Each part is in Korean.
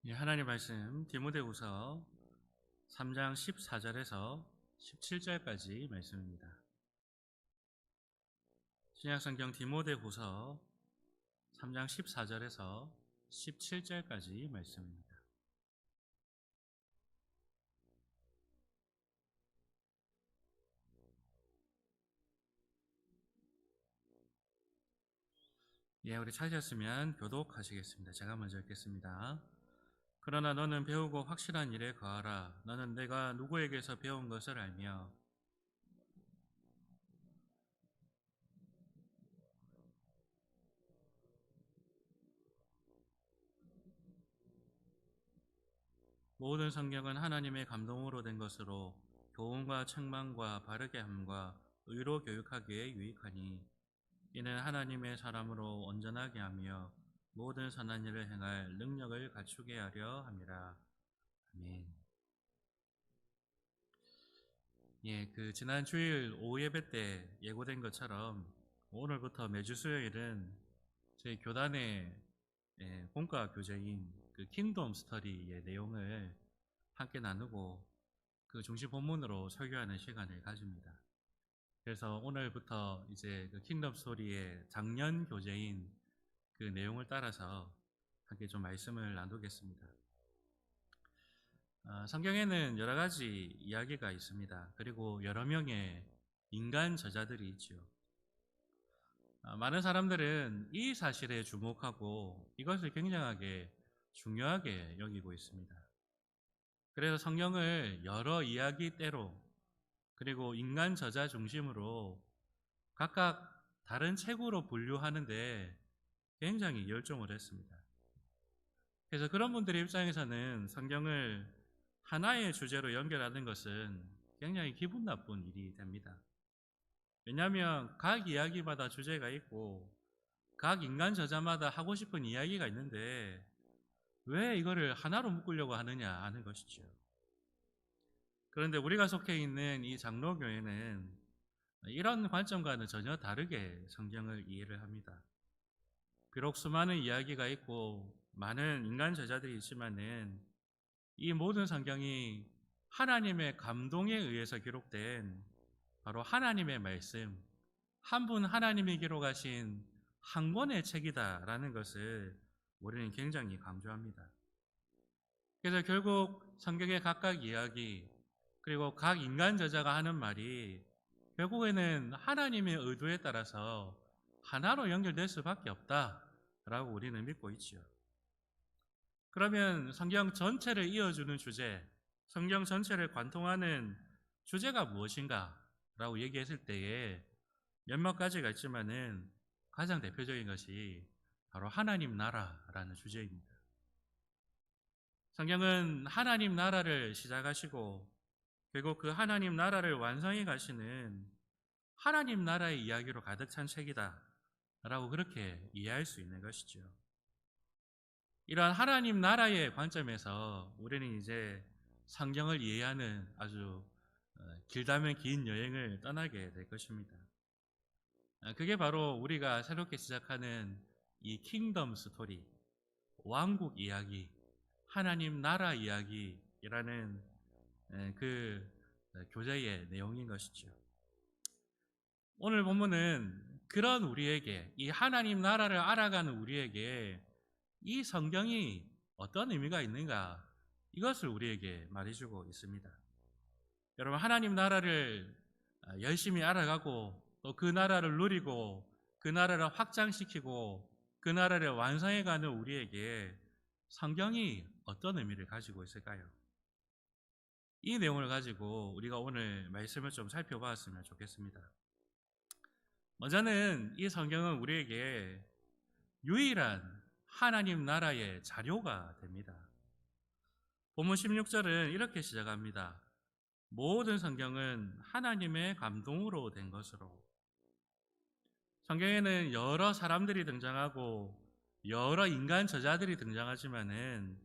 예, 하나님 말씀 디모데후서 3장 14절에서 17절까지 말씀입니다. 신약성경 디모데후서 3장 14절에서 17절까지 말씀입니다. 예, 우리 찾으셨으면 교독하시겠습니다. 제가 먼저 읽겠습니다. 그러나 너는 배우고 확실한 일에 거하라. 너는 내가 누구에게서 배운 것을 알며 모든 성경은 하나님의 감동으로 된 것으로 교훈과 책망과 바르게 함과 의로 교육하기에 유익하니 이는 하나님의 사람으로 온전하게 하며 모든 선한 일을 행할 능력을 갖추게 하려 함이라. 아멘. 예, 지난 주일 오후 예배 때 예고된 것처럼 오늘부터 매주 수요일은 저희 교단의 본과 교재인 킹덤 스터디의 내용을 함께 나누고 그 중심 본문으로 설교하는 시간을 가집니다. 그래서 오늘부터 이제 킹덤 스토리의 작년 교재인 그 내용을 따라서 함께 좀 말씀을 나누겠습니다. 성경에는 여러 가지 이야기가 있습니다. 그리고 여러 명의 인간 저자들이 있죠. 많은 사람들은 이 사실에 주목하고 이것을 굉장하게 중요하게 여기고 있습니다. 그래서 성경을 여러 이야기대로 그리고 인간 저자 중심으로 각각 다른 책으로 분류하는데 굉장히 열정을 했습니다. 그래서 그런 분들의 입장에서는 성경을 하나의 주제로 연결하는 것은 굉장히 기분 나쁜 일이 됩니다. 왜냐하면 각 이야기마다 주제가 있고 각 인간 저자마다 하고 싶은 이야기가 있는데 왜 이거를 하나로 묶으려고 하느냐 하는 것이죠. 그런데 우리가 속해 있는 이 장로교회는 이런 관점과는 전혀 다르게 성경을 이해를 합니다. 비록 수많은 이야기가 있고 많은 인간 저자들이 있지만은 이 모든 성경이 하나님의 감동에 의해서 기록된 바로 하나님의 말씀, 한 분 하나님이 기록하신 한 권의 책이다라는 것을 우리는 굉장히 강조합니다. 그래서 결국 성경의 각각 이야기 그리고 각 인간 저자가 하는 말이 결국에는 하나님의 의도에 따라서 하나로 연결될 수밖에 없다라고 우리는 믿고 있죠. 그러면 성경 전체를 이어주는 주제, 성경 전체를 관통하는 주제가 무엇인가? 라고 얘기했을 때에 몇몇 가지가 있지만은 가장 대표적인 것이 바로 하나님 나라라는 주제입니다. 성경은 하나님 나라를 시작하시고 결국 그 하나님 나라를 완성해 가시는 하나님 나라의 이야기로 가득 찬 책이다 라고 그렇게 이해할 수 있는 것이죠. 이러한 하나님 나라의 관점에서 우리는 이제 성경을 이해하는 아주 길다면 긴 여행을 떠나게 될 것입니다. 그게 바로 우리가 새롭게 시작하는 이 킹덤 스토리, 왕국 이야기, 하나님 나라 이야기라는 그 교재의 내용인 것이죠. 오늘 본문은 그런 우리에게, 이 하나님 나라를 알아가는 우리에게 이 성경이 어떤 의미가 있는가, 이것을 우리에게 말해주고 있습니다. 여러분, 하나님 나라를 열심히 알아가고 또 그 나라를 누리고 그 나라를 확장시키고 그 나라를 완성해가는 우리에게 성경이 어떤 의미를 가지고 있을까요? 이 내용을 가지고 우리가 오늘 말씀을 좀 살펴봤으면 좋겠습니다. 먼저는 이 성경은 우리에게 유일한 하나님 나라의 자료가 됩니다. 본문 16절은 이렇게 시작합니다. 모든 성경은 하나님의 감동으로 된 것으로. 성경에는 여러 사람들이 등장하고 여러 인간 저자들이 등장하지만은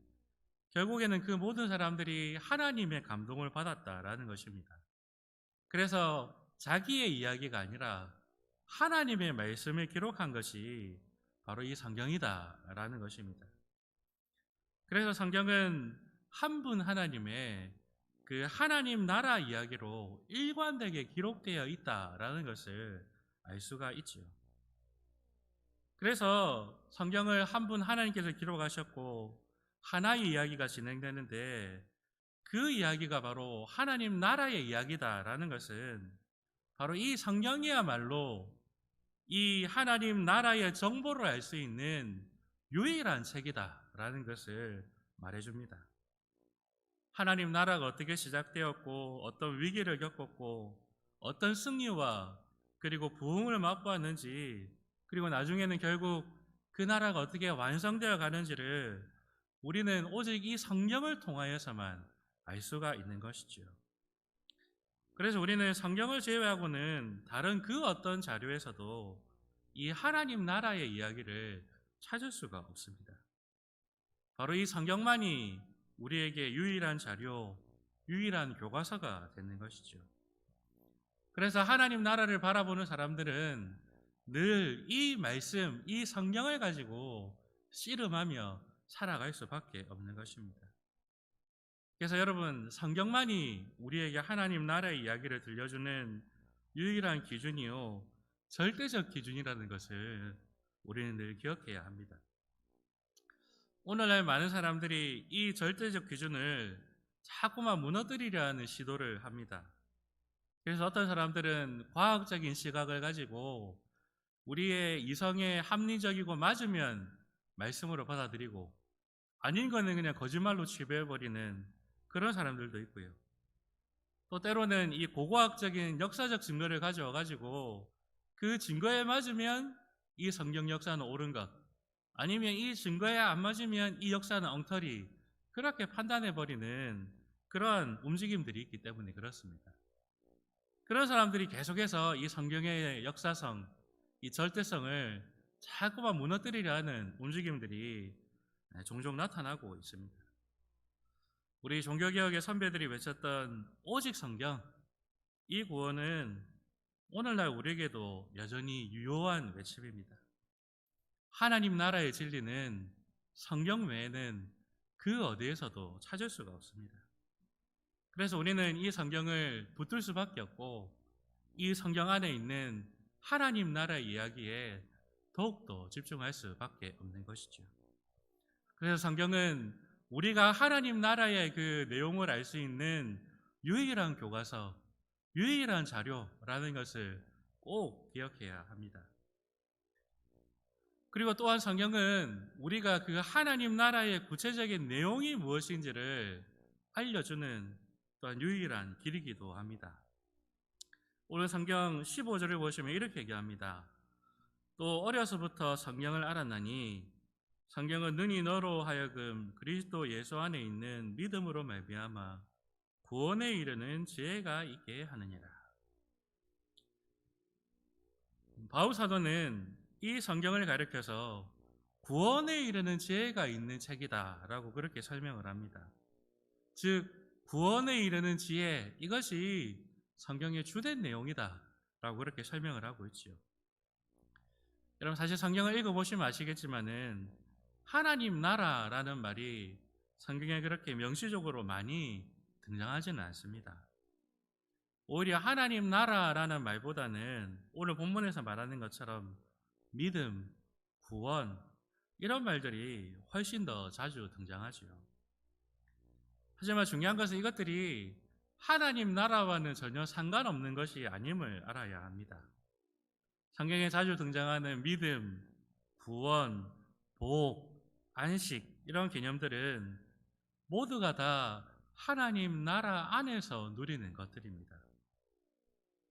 결국에는 그 모든 사람들이 하나님의 감동을 받았다라는 것입니다. 그래서 자기의 이야기가 아니라 하나님의 말씀을 기록한 것이 바로 이 성경이다라는 것입니다. 그래서 성경은 한 분 하나님의 그 하나님 나라 이야기로 일관되게 기록되어 있다라는 것을 알 수가 있지요. 그래서 성경을 한 분 하나님께서 기록하셨고 하나의 이야기가 진행되는데 그 이야기가 바로 하나님 나라의 이야기다라는 것은 바로 이 성경이야말로 이 하나님 나라의 정보를 알 수 있는 유일한 책이다라는 것을 말해줍니다. 하나님 나라가 어떻게 시작되었고 어떤 위기를 겪었고 어떤 승리와 그리고 부흥을 맛보았는지 그리고 나중에는 결국 그 나라가 어떻게 완성되어 가는지를 우리는 오직 이 성경을 통하여서만 알 수가 있는 것이지요. 그래서 우리는 성경을 제외하고는 다른 그 어떤 자료에서도 이 하나님 나라의 이야기를 찾을 수가 없습니다. 바로 이 성경만이 우리에게 유일한 자료, 유일한 교과서가 되는 것이죠. 그래서 하나님 나라를 바라보는 사람들은 늘 이 말씀, 이 성경을 가지고 씨름하며 살아갈 수밖에 없는 것입니다. 그래서 여러분, 성경만이 우리에게 하나님 나라의 이야기를 들려주는 유일한 기준이요, 절대적 기준이라는 것을 우리는 늘 기억해야 합니다. 오늘날 많은 사람들이 이 절대적 기준을 자꾸만 무너뜨리려 하는 시도를 합니다. 그래서 어떤 사람들은 과학적인 시각을 가지고 우리의 이성에 합리적이고 맞으면 말씀으로 받아들이고 아닌 거는 그냥 거짓말로 치부해버리는 그런 사람들도 있고요. 또 때로는 이 고고학적인 역사적 증거를 가져와가지고 그 증거에 맞으면 이 성경 역사는 옳은 것, 아니면 이 증거에 안 맞으면 이 역사는 엉터리, 그렇게 판단해버리는 그런 움직임들이 있기 때문에 그렇습니다. 그런 사람들이 계속해서 이 성경의 역사성, 이 절대성을 자꾸만 무너뜨리려 하는 움직임들이 종종 나타나고 있습니다. 우리 종교개혁의 선배들이 외쳤던 오직 성경, 이 구호는 오늘날 우리에게도 여전히 유효한 외침입니다. 하나님 나라의 진리는 성경 외에는 그 어디에서도 찾을 수가 없습니다. 그래서 우리는 이 성경을 붙들 수밖에 없고 이 성경 안에 있는 하나님 나라의 이야기에 더욱더 집중할 수밖에 없는 것이죠. 그래서 성경은 우리가 하나님 나라의 그 내용을 알 수 있는 유일한 교과서, 유일한 자료라는 것을 꼭 기억해야 합니다. 그리고 또한 성경은 우리가 그 하나님 나라의 구체적인 내용이 무엇인지를 알려주는 또한 유일한 길이기도 합니다. 오늘 성경 15절을 보시면 이렇게 얘기합니다. 또 어려서부터 성경을 알았나니 성경은 능히 너로 하여금 그리스도 예수 안에 있는 믿음으로 말미암아 구원에 이르는 지혜가 있게 하느니라. 바울 사도는 이 성경을 가리켜서 구원에 이르는 지혜가 있는 책이다라고 그렇게 설명을 합니다. 즉 구원에 이르는 지혜, 이것이 성경의 주된 내용이다라고 그렇게 설명을 하고 있지요. 여러분, 사실 성경을 읽어보시면 아시겠지만은 하나님 나라라는 말이 성경에 그렇게 명시적으로 많이 등장하지는 않습니다. 오히려 하나님 나라라는 말보다는 오늘 본문에서 말하는 것처럼 믿음, 구원, 이런 말들이 훨씬 더 자주 등장하죠. 하지만 중요한 것은 이것들이 하나님 나라와는 전혀 상관없는 것이 아님을 알아야 합니다. 성경에 자주 등장하는 믿음, 구원, 복, 안식, 이런 개념들은 모두가 다 하나님 나라 안에서 누리는 것들입니다.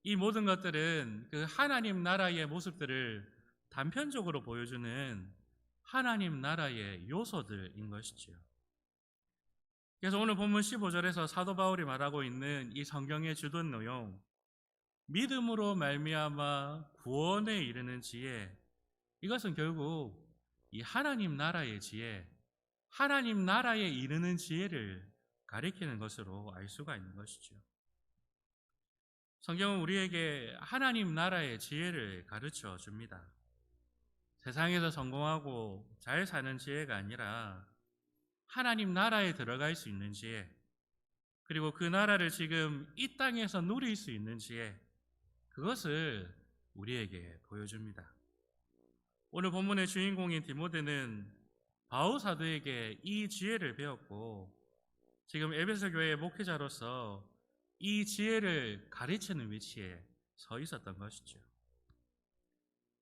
이 모든 것들은 그 하나님 나라의 모습들을 단편적으로 보여주는 하나님 나라의 요소들인 것이지요. 그래서 오늘 본문 15절에서 사도 바울이 말하고 있는 이 성경의 주된 내용, 믿음으로 말미암아 구원에 이르는 지혜, 이것은 결국 이 하나님 나라의 지혜, 하나님 나라에 이르는 지혜를 가리키는 것으로 알 수가 있는 것이죠. 성경은 우리에게 하나님 나라의 지혜를 가르쳐 줍니다. 세상에서 성공하고 잘 사는 지혜가 아니라 하나님 나라에 들어갈 수 있는지에, 그리고 그 나라를 지금 이 땅에서 누릴 수 있는지에, 그것을 우리에게 보여줍니다. 오늘 본문의 주인공인 디모데는 바울 사도에게 이 지혜를 배웠고, 지금 에베소 교회의 목회자로서 이 지혜를 가르치는 위치에 서 있었던 것이죠.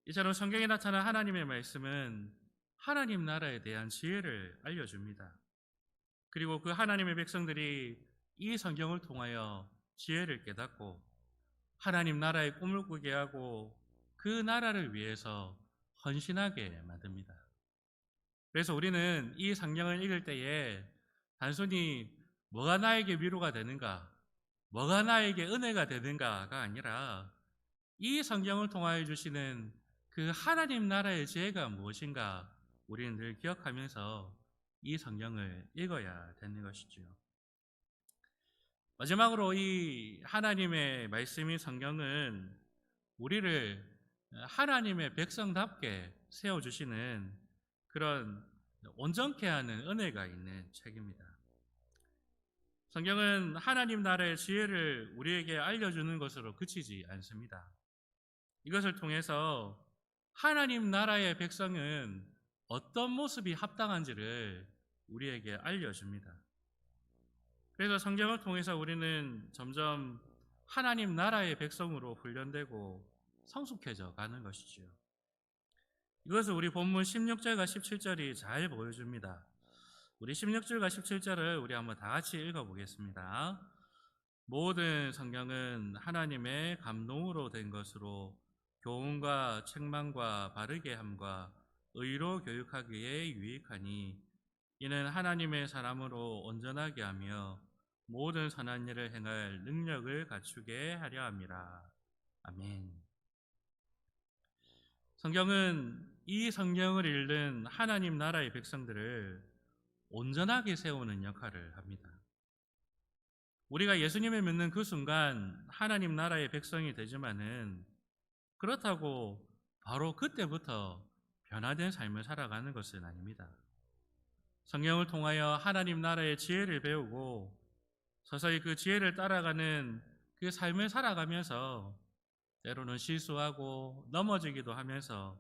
이처럼 성경에 나타난 하나님의 말씀은 하나님 나라에 대한 지혜를 알려줍니다. 그리고 그 하나님의 백성들이 이 성경을 통하여 지혜를 깨닫고 하나님 나라의 꿈을 꾸게 하고 그 나라를 위해서 헌신하게 만듭니다. 그래서 우리는 이 성경을 읽을 때에 단순히 뭐가 나에게 위로가 되는가, 뭐가 나에게 은혜가 되는가가 아니라 이 성경을 통하여 주시는 그 하나님 나라의 지혜가 무엇인가 우리는 늘 기억하면서 이 성경을 읽어야 되는 것이죠. 마지막으로 이 하나님의 말씀인 성경은 우리를 하나님의 백성답게 세워주시는 그런 온전케 하는 은혜가 있는 책입니다. 성경은 하나님 나라의 지혜를 우리에게 알려주는 것으로 그치지 않습니다. 이것을 통해서 하나님 나라의 백성은 어떤 모습이 합당한지를 우리에게 알려줍니다. 그래서 성경을 통해서 우리는 점점 하나님 나라의 백성으로 훈련되고 성숙해져 가는 것이지요. 이것을 우리 본문 16절과 17절이 잘 보여줍니다. 우리 16절과 17절을 우리 한번 다 같이 읽어보겠습니다. 모든 성경은 하나님의 감동으로 된 것으로 교훈과 책망과 바르게 함과 의로 교육하기에 유익하니 이는 하나님의 사람으로 온전하게 하며 모든 선한 일을 행할 능력을 갖추게 하려 함이라. 아멘. 성경은 이 성경을 읽는 하나님 나라의 백성들을 온전하게 세우는 역할을 합니다. 우리가 예수님을 믿는 그 순간 하나님 나라의 백성이 되지만은 그렇다고 바로 그때부터 변화된 삶을 살아가는 것은 아닙니다. 성경을 통하여 하나님 나라의 지혜를 배우고 서서히 그 지혜를 따라가는 그 삶을 살아가면서 때로는 실수하고 넘어지기도 하면서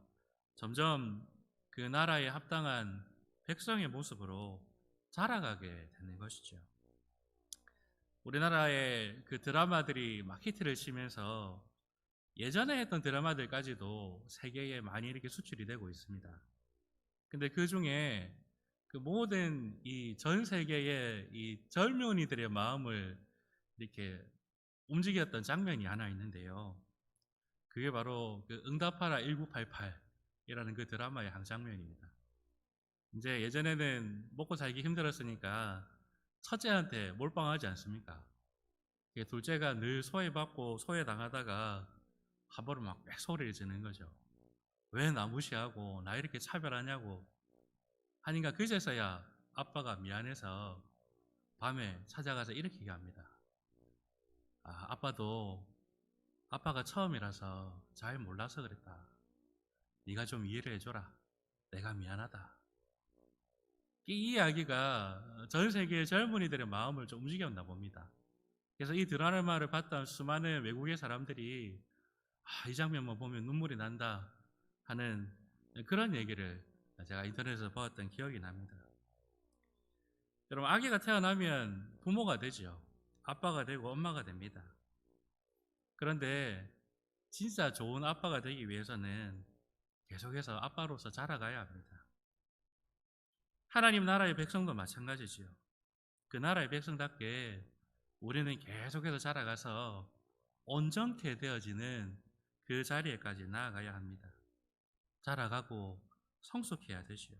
점점 그 나라에 합당한 백성의 모습으로 자라가게 되는 것이죠. 우리나라의 그 드라마들이 막 히트를 치면서 예전에 했던 드라마들까지도 세계에 많이 이렇게 수출이 되고 있습니다. 근데 그 중에 그 모든 이 전 세계의 이 젊은이들의 마음을 이렇게 움직였던 장면이 하나 있는데요. 그게 바로 그 응답하라 1988이라는 그 드라마의 한 장면입니다. 이제 예전에는 먹고 살기 힘들었으니까 첫째한테 몰빵하지 않습니까? 둘째가 늘 소외받고 소외당하다가 함부로 막 소리를 지르는 거죠. 왜 나 무시하고 나 이렇게 차별하냐고 하니까 그제서야 아빠가 미안해서 밤에 찾아가서 이렇게 얘기합니다. 아빠도 아빠가 처음이라서 잘 몰라서 그랬다. 네가 좀 이해를 해줘라. 내가 미안하다. 이 이야기가 전 세계의 젊은이들의 마음을 좀 움직였나 봅니다. 그래서 이 드라마를 봤던 수많은 외국의 사람들이 이 장면만 보면 눈물이 난다 하는 그런 얘기를 제가 인터넷에서 보았던 기억이 납니다. 여러분, 아기가 태어나면 부모가 되죠. 아빠가 되고 엄마가 됩니다. 그런데 진짜 좋은 아빠가 되기 위해서는 계속해서 아빠로서 자라가야 합니다. 하나님 나라의 백성도 마찬가지지요. 그 나라의 백성답게 우리는 계속해서 자라가서 온전케 되어지는 그 자리에까지 나아가야 합니다. 자라가고 성숙해야 되지요.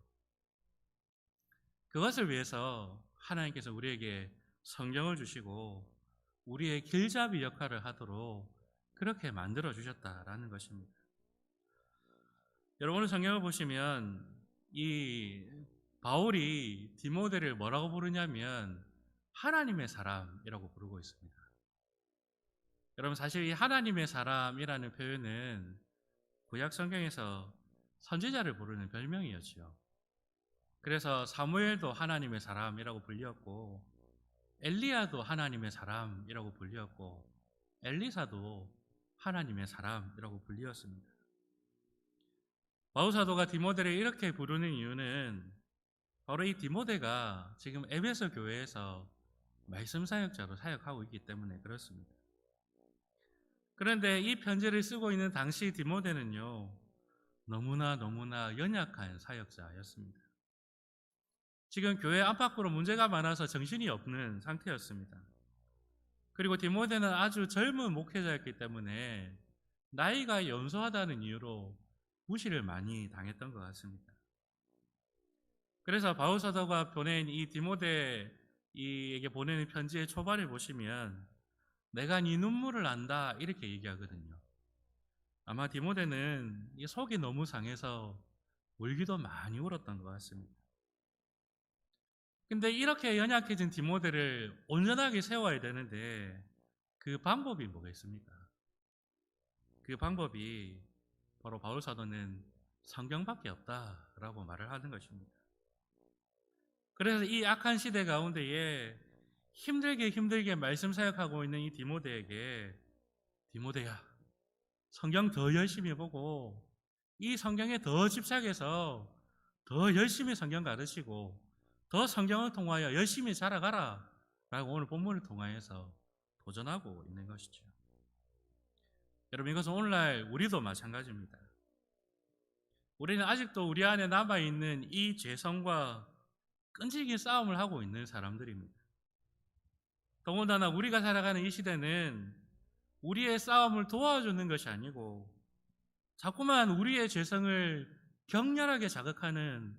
그것을 위해서 하나님께서 우리에게 성경을 주시고 우리의 길잡이 역할을 하도록 그렇게 만들어 주셨다라는 것입니다. 여러분, 오늘 성경을 보시면 이 바울이 디모데를 뭐라고 부르냐면 하나님의 사람이라고 부르고 있습니다. 여러분, 사실 이 하나님의 사람이라는 표현은 구약 성경에서 선지자를 부르는 별명이었죠. 그래서 사무엘도 하나님의 사람이라고 불렸고 엘리야도 하나님의 사람이라고 불렸고 엘리사도 하나님의 사람이라고 불리었습니다. 바울 사도가 디모데를 이렇게 부르는 이유는 바로 이 디모데가 지금 에베소 교회에서 말씀 사역자로 사역하고 있기 때문에 그렇습니다. 그런데 이 편지를 쓰고 있는 당시 디모데는요, 너무나 연약한 사역자였습니다. 지금 교회 안팎으로 문제가 많아서 정신이 없는 상태였습니다. 그리고 디모데는 아주 젊은 목회자였기 때문에 나이가 연소하다는 이유로 무시를 많이 당했던 것 같습니다. 그래서 바울 사도가 보낸 이 디모데에게 보내는 편지의 초반에 보시면 내가 네 눈물을 안다 이렇게 얘기하거든요. 아마 디모데는 이 속이 너무 상해서 울기도 많이 울었던 것 같습니다. 근데 이렇게 연약해진 디모데를 온전하게 세워야 되는데 그 방법이 뭐겠습니까? 그 방법이 바로 바울 사도는 성경밖에 없다라고 말을 하는 것입니다. 그래서 이 악한 시대 가운데에 힘들게 말씀 사역하고 있는 이 디모데에게 디모데야, 성경 더 열심히 보고 이 성경에 더 집착해서 더 열심히 성경 가르치고 더 성경을 통하여 열심히 자라가라 라고 오늘 본문을 통하여서 도전하고 있는 것이죠. 여러분, 이것은 오늘날 우리도 마찬가지입니다. 우리는 아직도 우리 안에 남아있는 이 죄성과 끈질긴 싸움을 하고 있는 사람들입니다. 더군다나 우리가 살아가는 이 시대는 우리의 싸움을 도와주는 것이 아니고 자꾸만 우리의 죄성을 격렬하게 자극하는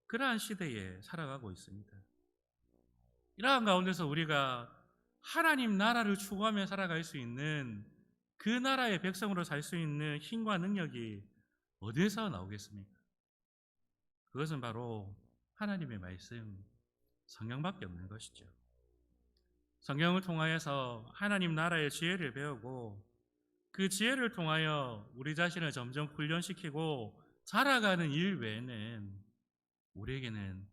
그러한 시대에 살아가고 있습니다. 이러한 가운데서 우리가 하나님 나라를 추구하며 살아갈 수 있는 그 나라의 백성으로 살 수 있는 힘과 능력이 어디에서 나오겠습니까? 그것은 바로 하나님의 말씀, 성경밖에 없는 것이죠. 성경을 통하여서 하나님 나라의 지혜를 배우고 그 지혜를 통하여 우리 자신을 점점 훈련시키고 자라가는 일 외에는 우리에게는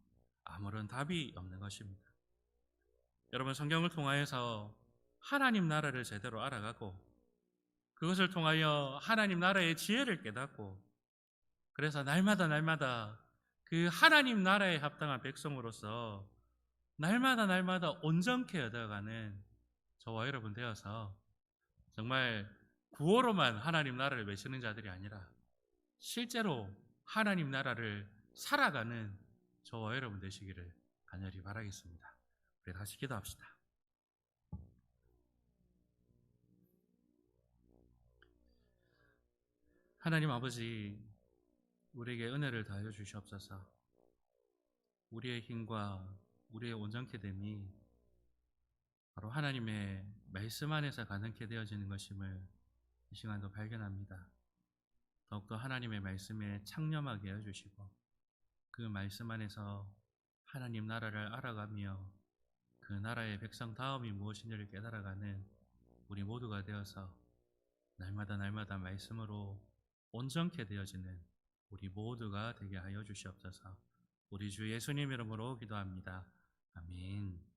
아무런 답이 없는 것입니다. 여러분, 성경을 통하여서 하나님 나라를 제대로 알아가고 그것을 통하여 하나님 나라의 지혜를 깨닫고 그래서 날마다 그 하나님 나라에 합당한 백성으로서 날마다 온전케 얻어가는 저와 여러분 되어서 정말 구호로만 하나님 나라를 외치는 자들이 아니라 실제로 하나님 나라를 살아가는 저와 여러분 되시기를 간절히 바라겠습니다. 우리 다시 기도합시다. 하나님 아버지, 우리에게 은혜를 다하여 주시옵소서. 우리의 힘과 우리의 온전케 됨이 바로 하나님의 말씀 안에서 가능케 되어지는 것임을 이 시간도 발견합니다. 더욱더 하나님의 말씀에 창념하게 해주시고 그 말씀 안에서 하나님 나라를 알아가며 그 나라의 백성 다음이 무엇인지를 깨달아가는 우리 모두가 되어서 날마다 말씀으로 온전케 되어지는 우리 모두가 되게 하여 주시옵소서. 우리 주 예수님 이름으로 기도합니다. 아멘.